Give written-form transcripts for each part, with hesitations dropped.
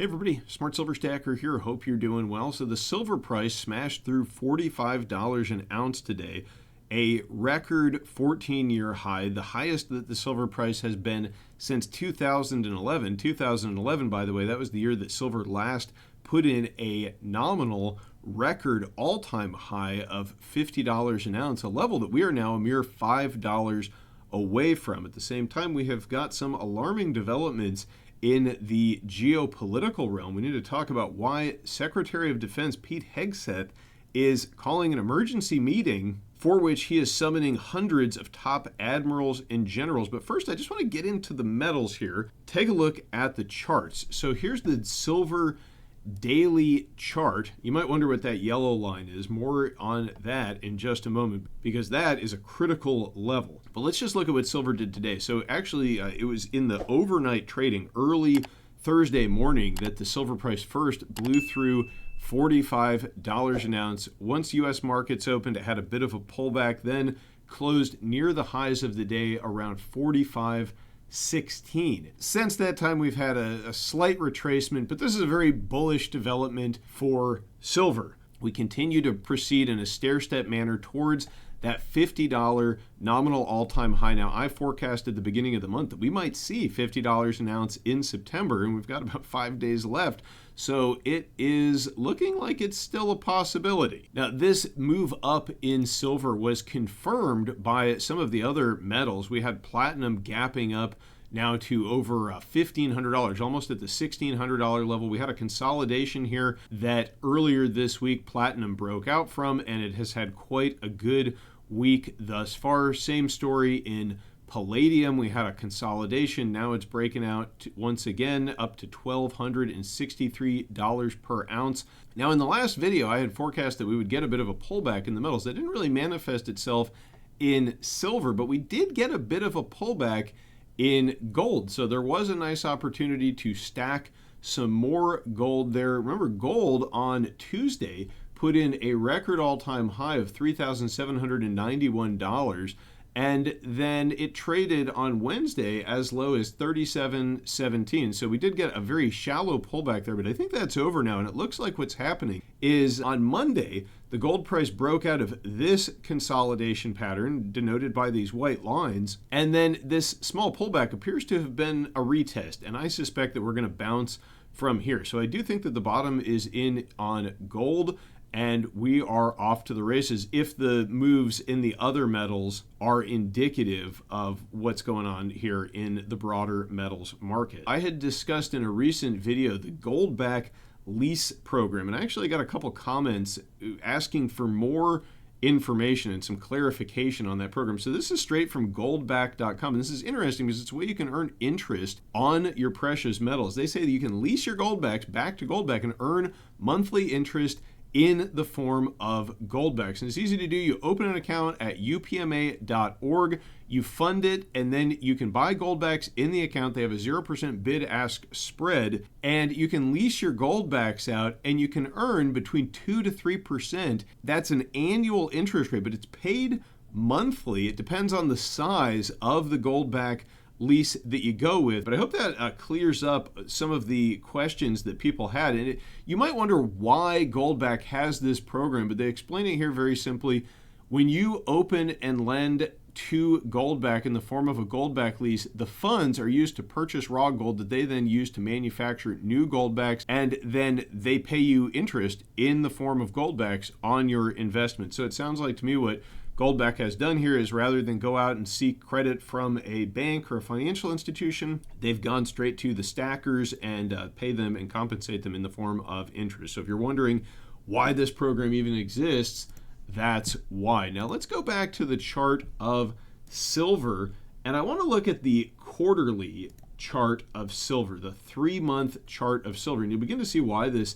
Hey everybody, Smart Silver Stacker here. Hope you're doing well. So the silver price smashed through $45 an ounce today, a record 14-year high, the highest that the silver price has been since 2011. 2011, by the way, that was the year that silver last put in a nominal record all-time high of $50 an ounce, a level that we are now a mere $5 away from. At the same time, we have got some alarming developments in the geopolitical realm. We need to talk about why Secretary of Defense Pete Hegseth is calling an emergency meeting for which he is summoning hundreds of top admirals and generals. But first, I just want to get into the metals here. Take a look at the charts. So here's the silver daily chart. You might wonder what that yellow line is. More on that in just a moment, because that is a critical level. But let's just look at what silver did today. So actually, it was in the overnight trading, early Thursday morning, that the silver price first blew through $45 an ounce. Once U.S. markets opened, it had a bit of a pullback, then closed near the highs of the day around 45.16. Since that time, we've had a slight retracement, but this is a very bullish development for silver. We continue to proceed in a stair-step manner towards that $50 nominal all-time high. Now, I forecasted the beginning of the month that we might see $50 an ounce in September, and we've got about 5 days left. So it is looking like it's still a possibility. Now, this move up in silver was confirmed by some of the other metals. We had platinum gapping up now to over $1,500, almost at the $1,600 level. We had a consolidation here that earlier this week platinum broke out from, and it has had quite a good week thus far. Same story in palladium. We had a consolidation. Now it's breaking out once again up to $1,263 per ounce. Now, in the last video, I had forecast that we would get a bit of a pullback in the metals. That didn't really manifest itself in silver, but we did get a bit of a pullback in gold. So there was a nice opportunity to stack some more gold there. Remember, gold on Tuesday put in a record all-time high of $3,791, and then it traded on Wednesday as low as $37.17. So we did get a very shallow pullback there, but I think that's over now. And it looks like what's happening is on Monday, the gold price broke out of this consolidation pattern denoted by these white lines. And then this small pullback appears to have been a retest. And I suspect that we're going to bounce from here. So I do think that the bottom is in on gold, and we are off to the races if the moves in the other metals are indicative of what's going on here in the broader metals market. I had discussed in a recent video the Goldback lease program, and I actually got a couple comments asking for more information and some clarification on that program. So this is straight from goldback.com, and this is interesting because it's a way you can earn interest on your precious metals. They say that you can lease your Goldbacks back to Goldback and earn monthly interest in the form of Goldbacks. And it's easy to do. You open an account at upma.org, you fund it, and then you can buy Goldbacks in the account. They have a 0% bid-ask spread, and you can lease your Goldbacks out, and you can earn between 2 to 3%. That's an annual interest rate, but it's paid monthly. It depends on the size of the Goldback lease that you go with. But I hope that clears up some of the questions that people had. And you might wonder why Goldback has this program, but they explain it here very simply. When you open and lend to Goldback in the form of a Goldback lease, the funds are used to purchase raw gold that they then use to manufacture new Goldbacks, and then they pay you interest in the form of Goldbacks on your investment. So it sounds like to me what Goldback has done here is, rather than go out and seek credit from a bank or a financial institution, they've gone straight to the stackers and pay them and compensate them in the form of interest. So if you're wondering why this program even exists, that's why. Now let's go back to the chart of silver, and I want to look at the quarterly chart of silver, the 3-month chart of silver, and you'll begin to see why this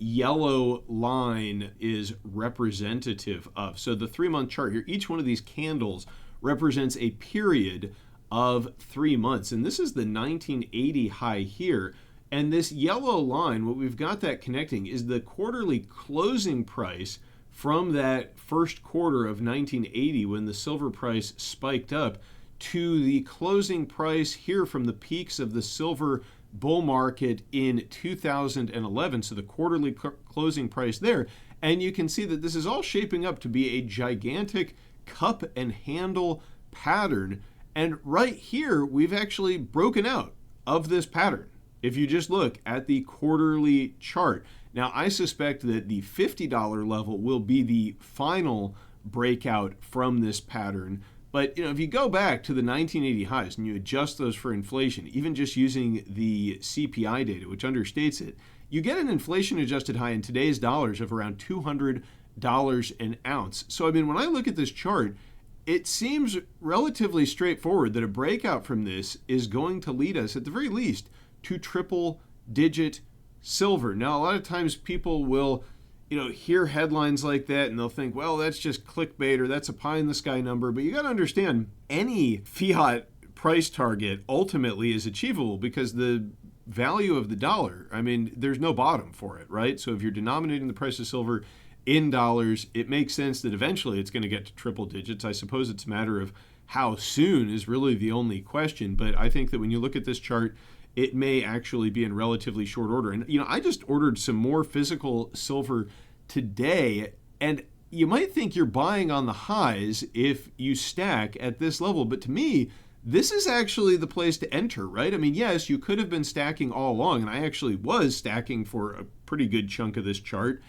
yellow line is representative of. So the 3-month chart here, each one of these candles represents a period of 3 months. And this is the 1980 high here. And this yellow line, what we've got that connecting is the quarterly closing price from that first quarter of 1980 when the silver price spiked up to the closing price here from the peaks of the silver bull market in 2011, so the quarterly closing price there. And you can see that this is all shaping up to be a gigantic cup and handle pattern. And right here, we've actually broken out of this pattern. If you just look at the quarterly chart. Now, I suspect that the $50 level will be the final breakout from this pattern. But if you go back to the 1980 highs and you adjust those for inflation, even just using the CPI data, which understates it, you get an inflation-adjusted high in today's dollars of around $200 an ounce. So, when I look at this chart, it seems relatively straightforward that a breakout from this is going to lead us, at the very least, to triple-digit silver. Now, a lot of times people will hear headlines like that and they'll think, well, that's just clickbait or that's a pie-in-the-sky number. But you got to understand, any fiat price target ultimately is achievable because the value of the dollar, there's no bottom for it, right? So if you're denominating the price of silver in dollars, it makes sense that eventually it's going to get to triple digits. I suppose it's a matter of how soon is really the only question. But I think that when you look at this chart, it may actually be in relatively short order. And, I just ordered some more physical silver today, and you might think you're buying on the highs if you stack at this level. But to me, this is actually the place to enter, right? Yes, you could have been stacking all along, and I actually was stacking for a pretty good chunk of this chart.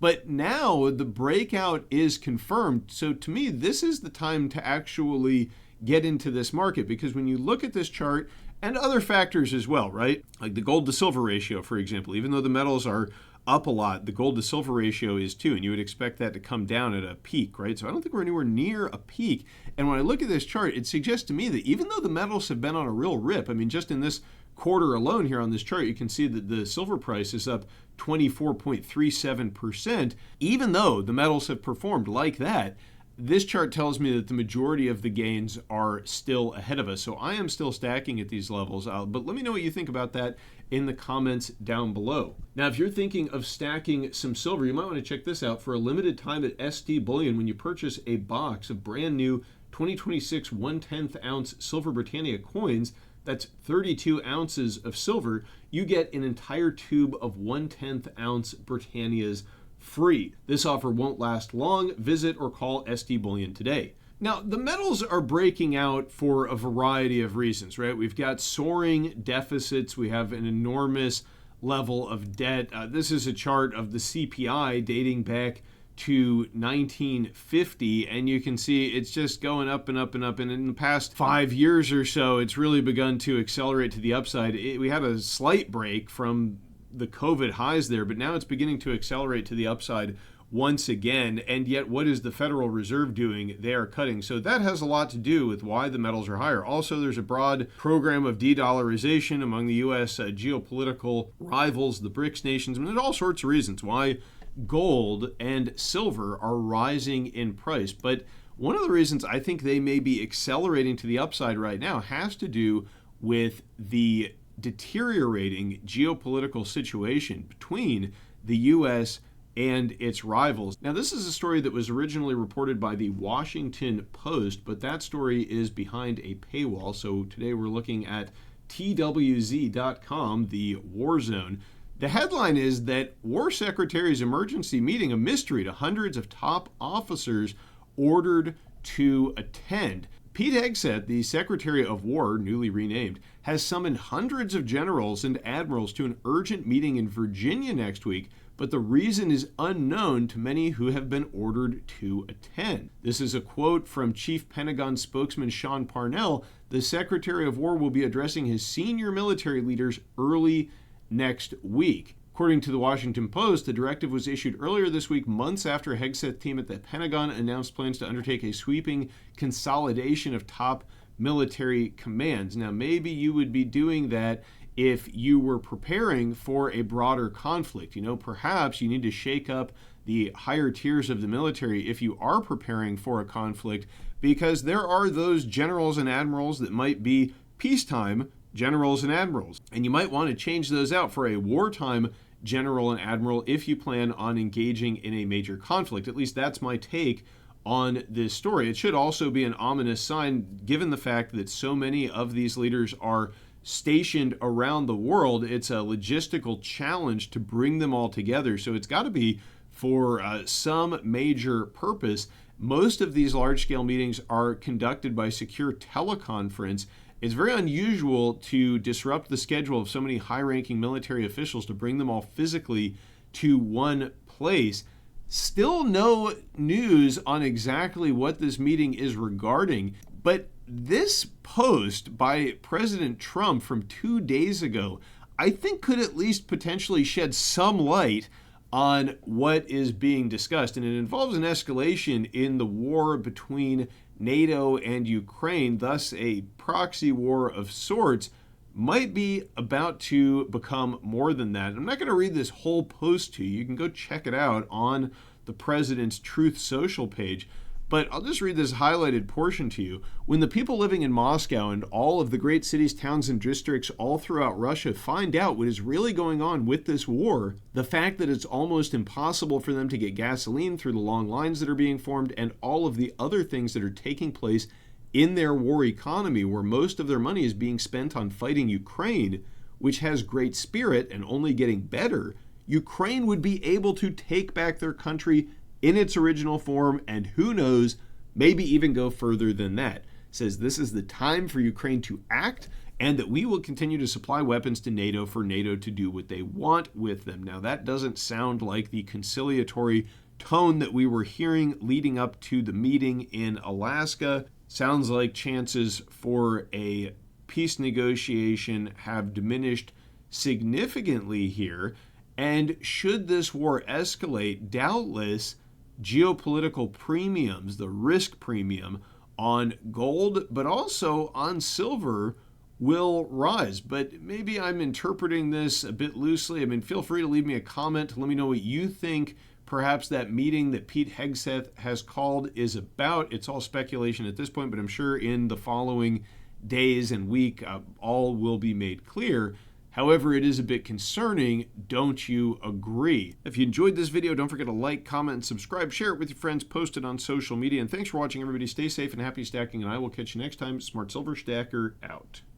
But now the breakout is confirmed. So to me, this is the time to actually get into this market, because when you look at this chart, and other factors as well, right? Like the gold to silver ratio, for example. Even though the metals are up a lot, the gold to silver ratio is too, and you would expect that to come down at a peak, right? So I don't think we're anywhere near a peak. And when I look at this chart, it suggests to me that even though the metals have been on a real rip, just in this quarter alone here on this chart, you can see that the silver price is up 24.37%. Even though the metals have performed like that, this chart tells me that the majority of the gains are still ahead of us. So I am still stacking at these levels. But let me know what you think about that in the comments down below. Now, if you're thinking of stacking some silver, you might want to check this out. For a limited time at Bullion, when you purchase a box of brand new 2026 1/10 ounce silver Britannia coins, that's 32 ounces of silver, you get an entire tube of 1/10 ounce Britannias free. This offer won't last long. Visit or call Bullion today. Now, the metals are breaking out for a variety of reasons, right? We've got soaring deficits. We have an enormous level of debt. This is a chart of the CPI dating back to 1950, and you can see it's just going up and up and up. And in the past 5 years or so, it's really begun to accelerate to the upside. We had a slight break from the COVID highs there, but now it's beginning to accelerate to the upside once again. And yet, what is the Federal Reserve doing? They are cutting. So that has a lot to do with why the metals are higher. Also, there's a broad program of de-dollarization among the U.S. Geopolitical rivals, the BRICS nations. There's all sorts of reasons why gold and silver are rising in price. But one of the reasons I think they may be accelerating to the upside right now has to do with the deteriorating geopolitical situation between the U.S. and its rivals. Now, this is a story that was originally reported by the Washington Post, but that story is behind a paywall. So today we're looking at TWZ.com, the war zone. The headline is that War Secretary's emergency meeting, a mystery to hundreds of top officers ordered to attend. Pete Hegseth, the Secretary of War, newly renamed, has summoned hundreds of generals and admirals to an urgent meeting in Virginia next week, but the reason is unknown to many who have been ordered to attend. This is a quote from Chief Pentagon spokesman Sean Parnell. The Secretary of War will be addressing his senior military leaders early next week. According to the Washington Post, the directive was issued earlier this week, months after Hegseth team at the Pentagon announced plans to undertake a sweeping consolidation of top military commands. Now, maybe you would be doing that if you were preparing for a broader conflict. Perhaps you need to shake up the higher tiers of the military if you are preparing for a conflict, because there are those generals and admirals that might be peacetime generals and admirals, and you might want to change those out for a wartime general and admiral if you plan on engaging in a major conflict. At least that's my take on this story. It should also be an ominous sign, given the fact that so many of these leaders are stationed around the world. It's a logistical challenge to bring them all together. So it's got to be for some major purpose. Most of these large-scale meetings are conducted by secure teleconference. It's very unusual to disrupt the schedule of so many high-ranking military officials to bring them all physically to one place. Still no news on exactly what this meeting is regarding, but this post by President Trump from 2 days ago, I think could at least potentially shed some light on what is being discussed. And it involves an escalation in the war between NATO and Ukraine, thus a proxy war of sorts might be about to become more than that. I'm not going to read this whole post to you. You can go check it out on the president's Truth Social page. But I'll just read this highlighted portion to you. When the people living in Moscow and all of the great cities, towns, and districts all throughout Russia find out what is really going on with this war, the fact that it's almost impossible for them to get gasoline through the long lines that are being formed, and all of the other things that are taking place in their war economy, where most of their money is being spent on fighting Ukraine, which has great spirit and only getting better, Ukraine would be able to take back their country in its original form, and who knows, maybe even go further than that. It says this is the time for Ukraine to act, and that we will continue to supply weapons to NATO for NATO to do what they want with them. Now, that doesn't sound like the conciliatory tone that we were hearing leading up to the meeting in Alaska. Sounds like chances for a peace negotiation have diminished significantly here. And should this war escalate, doubtless geopolitical premiums, the risk premium on gold, but also on silver, will rise. But maybe I'm interpreting this a bit loosely. I mean, feel free to leave me a comment to let me know what you think perhaps that meeting that Pete Hegseth has called is about. It's all speculation at this point, but I'm sure in the following days and week, all will be made clear. However, it is a bit concerning. Don't you agree? If you enjoyed this video, don't forget to like, comment, and subscribe. Share it with your friends. Post it on social media. And thanks for watching, everybody. Stay safe and happy stacking, and I will catch you next time. Smart Silver Stacker out.